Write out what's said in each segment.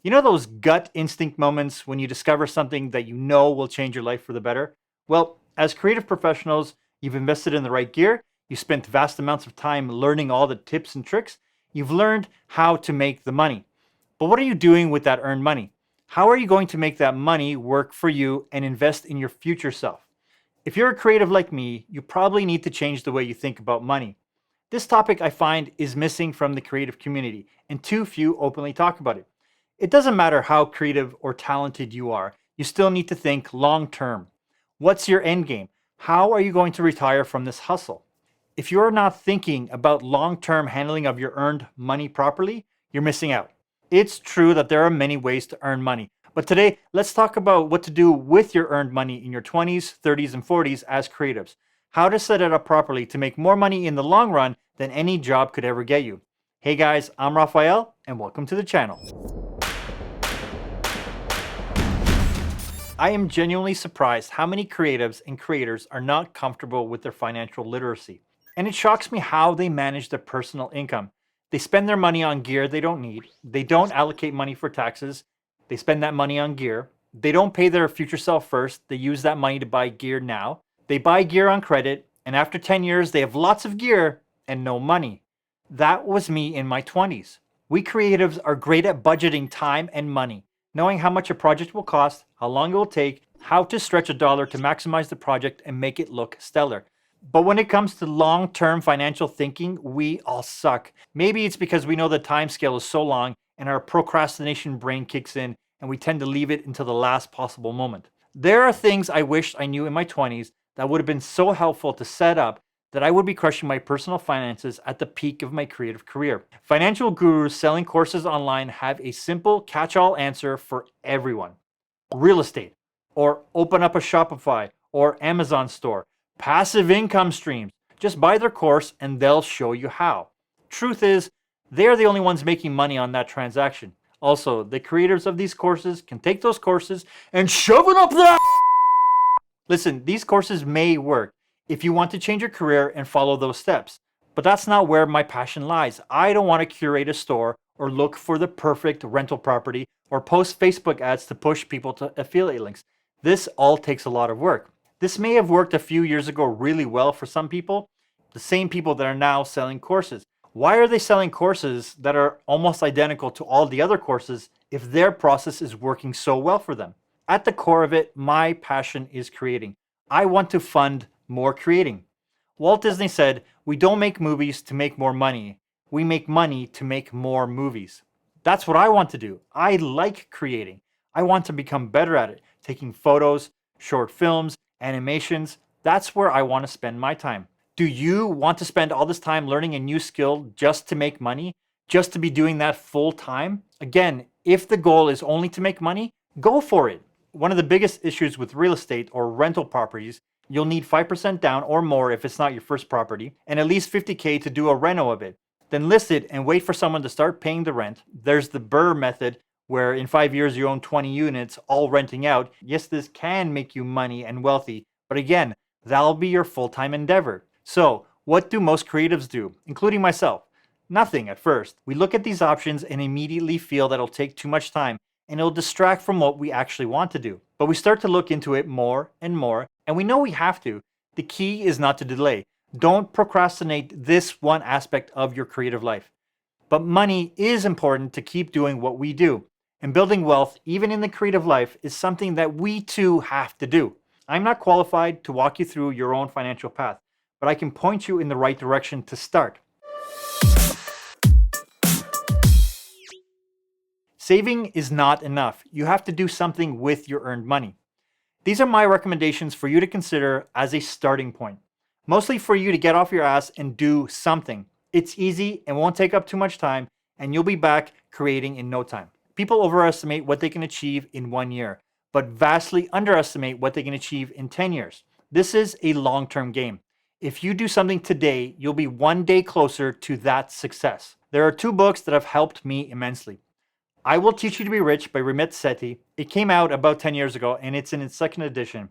You know those gut instinct moments when you discover something that you know will change your life for the better? Well, as creative professionals, you've invested in the right gear, you spent vast amounts of time learning all the tips and tricks, you've learned how to make the money. But what are you doing with that earned money? How are you going to make that money work for you and invest in your future self? If you're a creative like me, you probably need to change the way you think about money. This topic I find is missing from the creative community, and too few openly talk about it. It doesn't matter how creative or talented you are, you still need to think long term. What's your end game? How are you going to retire from this hustle? If you're not thinking about long term handling of your earned money properly, you're missing out. It's true that there are many ways to earn money, but today let's talk about what to do with your earned money in your 20s, 30s, and 40s as creatives. How to set it up properly to make more money in the long run than any job could ever get you. Hey guys, I'm Raphael, and welcome to the channel. I am genuinely surprised how many creatives and creators are not comfortable with their financial literacy. And it shocks me how they manage their personal income. They spend their money on gear they don't need. They don't allocate money for taxes. They spend that money on gear. They don't pay their future self first. They use that money to buy gear now. They buy gear on credit, and after 10 years, they have lots of gear and no money. That was me in my 20s. We creatives are great at budgeting time and money, knowing how much a project will cost, how long it will take, how to stretch a dollar to maximize the project and make it look stellar. But when it comes to long-term financial thinking, we all suck. Maybe it's because we know the time scale is so long and our procrastination brain kicks in and we tend to leave it until the last possible moment. There are things I wished I knew in my 20s that would have been so helpful to set up that I would be crushing my personal finances at the peak of my creative career. Financial gurus selling courses online have a simple catch-all answer for everyone. Real estate, or open up a Shopify or Amazon store. Passive income streams. Just buy their course and they'll show you how. Truth is, they're the only ones making money on that transaction. Also, the creators of these courses can take those courses and shove it up there. Listen, these courses may work if you want to change your career and follow those steps, but that's not where my passion lies. I don't want to curate a store or look for the perfect rental property or post Facebook ads to push people to affiliate links. This all takes a lot of work. This may have worked a few years ago really well for some people, the same people that are now selling courses. Why are they selling courses that are almost identical to all the other courses if their process is working so well for them? At the core of it, my passion is creating. I want to fund more creating. Walt Disney said, "We don't make movies to make more money. We make money to make more movies." That's what I want to do. I like creating. I want to become better at it, taking photos, short films, animations. That's where I want to spend my time. Do you want to spend all this time learning a new skill just to make money? Just to be doing that full time? Again, if the goal is only to make money, go for it. One of the biggest issues with real estate or rental properties, you'll need 5% down or more if it's not your first property, and at least $50K to do a reno of it. Then list it and wait for someone to start paying the rent. There's the BRRRR method, where in 5 years you own 20 units, all renting out. Yes, this can make you money and wealthy, but again, that'll be your full-time endeavor. So, what do most creatives do, including myself? Nothing at first. We look at these options and immediately feel that it'll take too much time and it'll distract from what we actually want to do. But we start to look into it more and more, and we know we have to. The key is not to delay. Don't procrastinate this one aspect of your creative life. But money is important to keep doing what we do. And building wealth, even in the creative life, is something that we too have to do. I'm not qualified to walk you through your own financial path, but I can point you in the right direction to start. Saving is not enough. You have to do something with your earned money. These are my recommendations for you to consider as a starting point. Mostly for you to get off your ass and do something. It's easy and won't take up too much time, and you'll be back creating in no time. People overestimate what they can achieve in 1 year, but vastly underestimate what they can achieve in 10 years. This is a long-term game. If you do something today, you'll be 1 day closer to that success. There are 2 books that have helped me immensely. I Will Teach You to Be Rich by Ramit Sethi. It came out about 10 years ago and it's in its 2nd edition.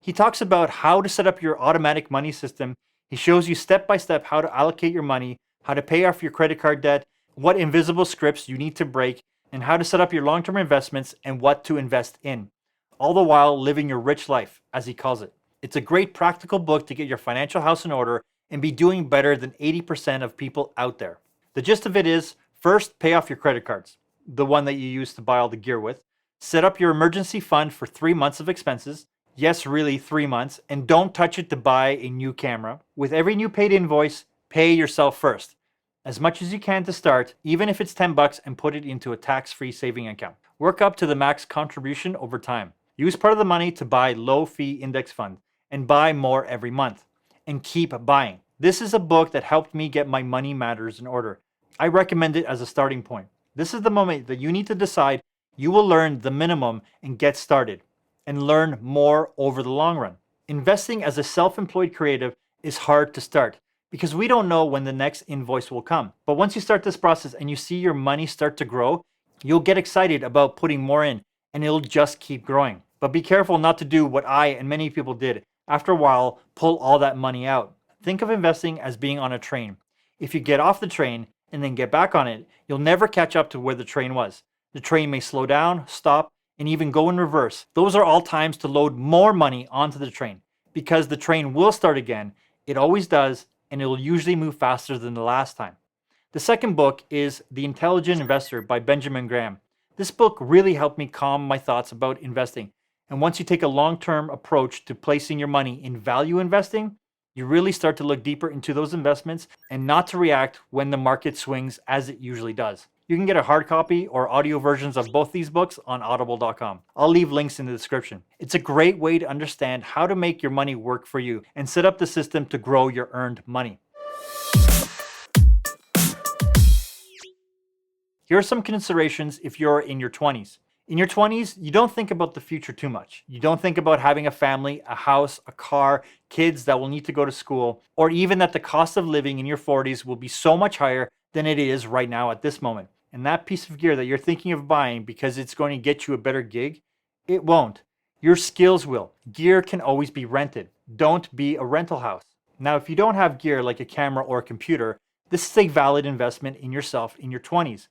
He talks about how to set up your automatic money system. He shows you step by step how to allocate your money, how to pay off your credit card debt, what invisible scripts you need to break, and how to set up your long-term investments and what to invest in, all the while living your rich life, as he calls it. It's a great practical book to get your financial house in order and be doing better than 80% of people out there. The gist of it is, first, pay off your credit cards, the one that you use to buy all the gear with. Set up your emergency fund for 3 months of expenses. Yes, really 3 months. And don't touch it to buy a new camera. With every new paid invoice, pay yourself first. As much as you can to start, even if it's $10, and put it into a tax-free saving account. Work up to the max contribution over time. Use part of the money to buy low-fee index fund and buy more every month. And keep buying. This is a book that helped me get my money matters in order. I recommend it as a starting point. This is the moment that you need to decide you will learn the minimum and get started, and learn more over the long run. Investing as a self-employed creative is hard to start because we don't know when the next invoice will come. But once you start this process and you see your money start to grow, you'll get excited about putting more in, and it'll just keep growing. But be careful not to do what I and many people did. After a while, pull all that money out. Think of investing as being on a train. If you get off the train and then get back on it, you'll never catch up to where the train was. The train may slow down, stop, and even go in reverse. Those are all times to load more money onto the train, because the train will start again. It always does, and it will usually move faster than the last time. The second book is The Intelligent Investor by Benjamin Graham. This book really helped me calm my thoughts about investing. And once you take a long-term approach to placing your money in value investing, you really start to look deeper into those investments and not to react when the market swings as it usually does. You can get a hard copy or audio versions of both these books on audible.com. I'll leave links in the description. It's a great way to understand how to make your money work for you and set up the system to grow your earned money. Here are some considerations if you're in your 20s. In your 20s, you don't think about the future too much. You don't think about having a family, a house, a car, kids that will need to go to school, or even that the cost of living in your 40s will be so much higher than it is right now at this moment. And that piece of gear that you're thinking of buying because it's going to get you a better gig, it won't. Your skills will. Gear can always be rented. Don't be a rental house. Now, if you don't have gear like a camera or a computer, this is a valid investment in yourself in your 20s.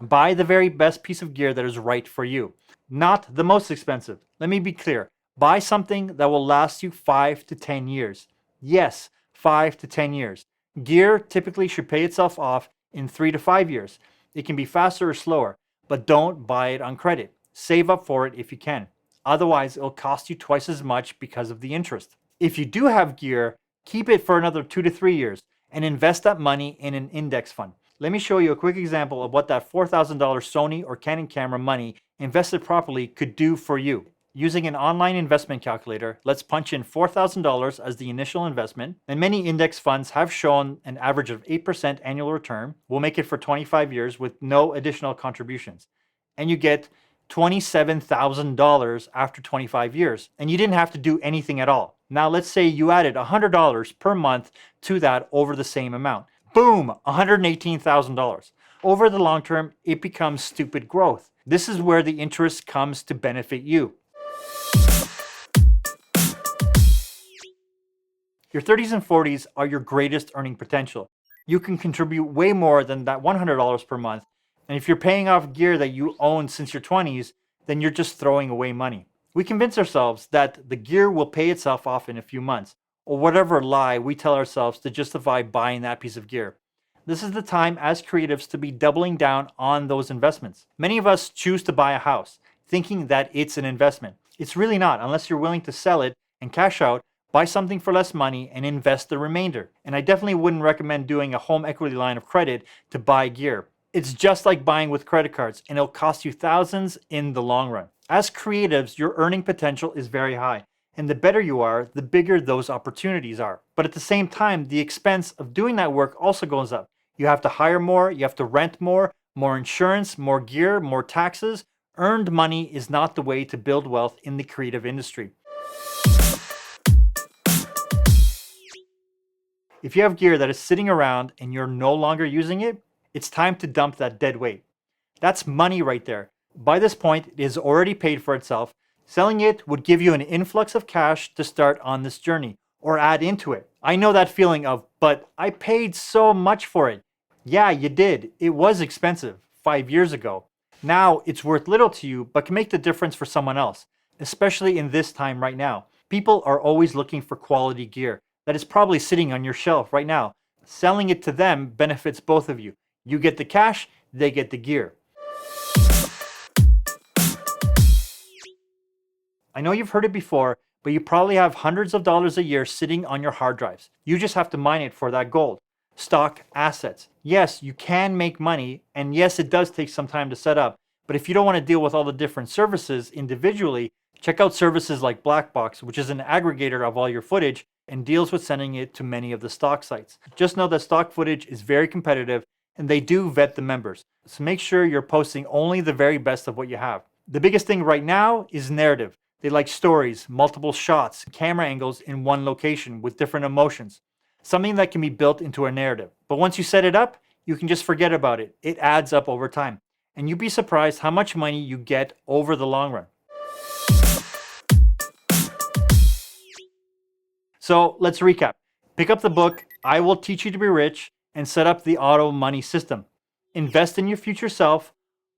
Buy the very best piece of gear that is right for you. Not the most expensive. Let me be clear. Buy something that will last you 5 to 10 years. Yes, 5 to 10 years. Gear typically should pay itself off in 3 to 5 years. It can be faster or slower, but don't buy it on credit. Save up for it if you can. Otherwise, it'll cost you twice as much because of the interest. If you do have gear, keep it for another 2 to 3 years and invest that money in an index fund. Let me show you a quick example of what that $4,000 Sony or Canon camera money invested properly could do for you. Using an online investment calculator, let's punch in $4,000 as the initial investment, and many index funds have shown an average of 8% annual return. We'll make it for 25 years with no additional contributions. And you get $27,000 after 25 years, and you didn't have to do anything at all. Now let's say you added $100 per month to that over the same amount. Boom, $118,000. Over the long term, it becomes stupid growth. This is where the interest comes to benefit you. Your 30s and 40s are your greatest earning potential. You can contribute way more than that $100 per month. And if you're paying off gear that you own since your 20s, then you're just throwing away money. We convince ourselves that the gear will pay itself off in a few months, or whatever lie we tell ourselves to justify buying that piece of gear. This is the time as creatives to be doubling down on those investments. Many of us choose to buy a house, thinking that it's an investment. It's really not, unless you're willing to sell it and cash out, buy something for less money, and invest the remainder. And I definitely wouldn't recommend doing a home equity line of credit to buy gear. It's just like buying with credit cards, and it'll cost you thousands in the long run. As creatives, your earning potential is very high. And the better you are, the bigger those opportunities are. But at the same time, the expense of doing that work also goes up. You have to hire more, you have to rent more insurance, more gear, more taxes. Earned money is not the way to build wealth in the creative industry. If you have gear that is sitting around and you're no longer using it, it's time to dump that dead weight. That's money right there. By this point, it is already paid for itself. Selling it would give you an influx of cash to start on this journey, or add into it. I know that feeling of, but I paid so much for it. Yeah, you did. It was expensive 5 years ago. Now it's worth little to you, but can make the difference for someone else, especially in this time right now. People are always looking for quality gear that is probably sitting on your shelf right now. Selling it to them benefits both of you. You get the cash, they get the gear. I know you've heard it before, but you probably have hundreds of dollars a year sitting on your hard drives. You just have to mine it for that gold. Stock assets. Yes, you can make money, and yes, it does take some time to set up, but if you don't want to deal with all the different services individually, check out services like Blackbox, which is an aggregator of all your footage and deals with sending it to many of the stock sites. Just know that stock footage is very competitive, and they do vet the members. So make sure you're posting only the very best of what you have. The biggest thing right now is narrative. They like stories, multiple shots, camera angles in one location with different emotions. Something that can be built into a narrative. But once you set it up, you can just forget about it. It adds up over time. And you'd be surprised how much money you get over the long run. So let's recap. Pick up the book, I Will Teach You to Be Rich, and set up the auto money system. Invest in your future self.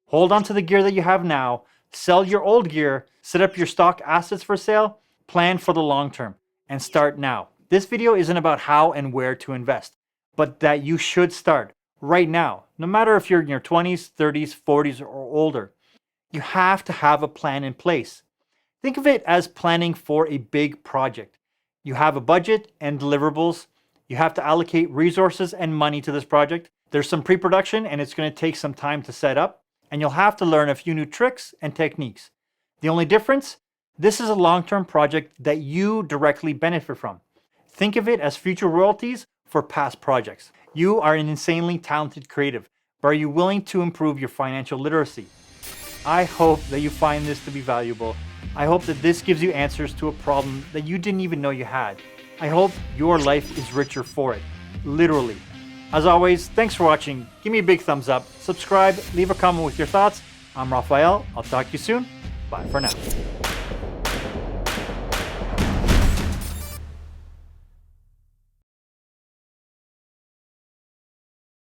Hold on to the gear that you have now. Sell your old gear, set up your stock assets for sale, plan for the long term, and start now. This video isn't about how and where to invest, but that you should start right now, no matter if you're in your 20s, 30s, 40s, or older. You have to have a plan in place. Think of it as planning for a big project. You have a budget and deliverables. You have to allocate resources and money to this project. There's some pre-production and it's going to take some time to set up. And you'll have to learn a few new tricks and techniques. The only difference, this is a long-term project that you directly benefit from. Think of it as future royalties for past projects. You are an insanely talented creative, but are you willing to improve your financial literacy? I hope that you find this to be valuable. I hope that this gives you answers to a problem that you didn't even know you had. I hope your life is richer for it, literally. As always, thanks for watching. Give me a big thumbs up, subscribe, leave a comment with your thoughts. I'm Rafael. I'll talk to you soon. Bye for now.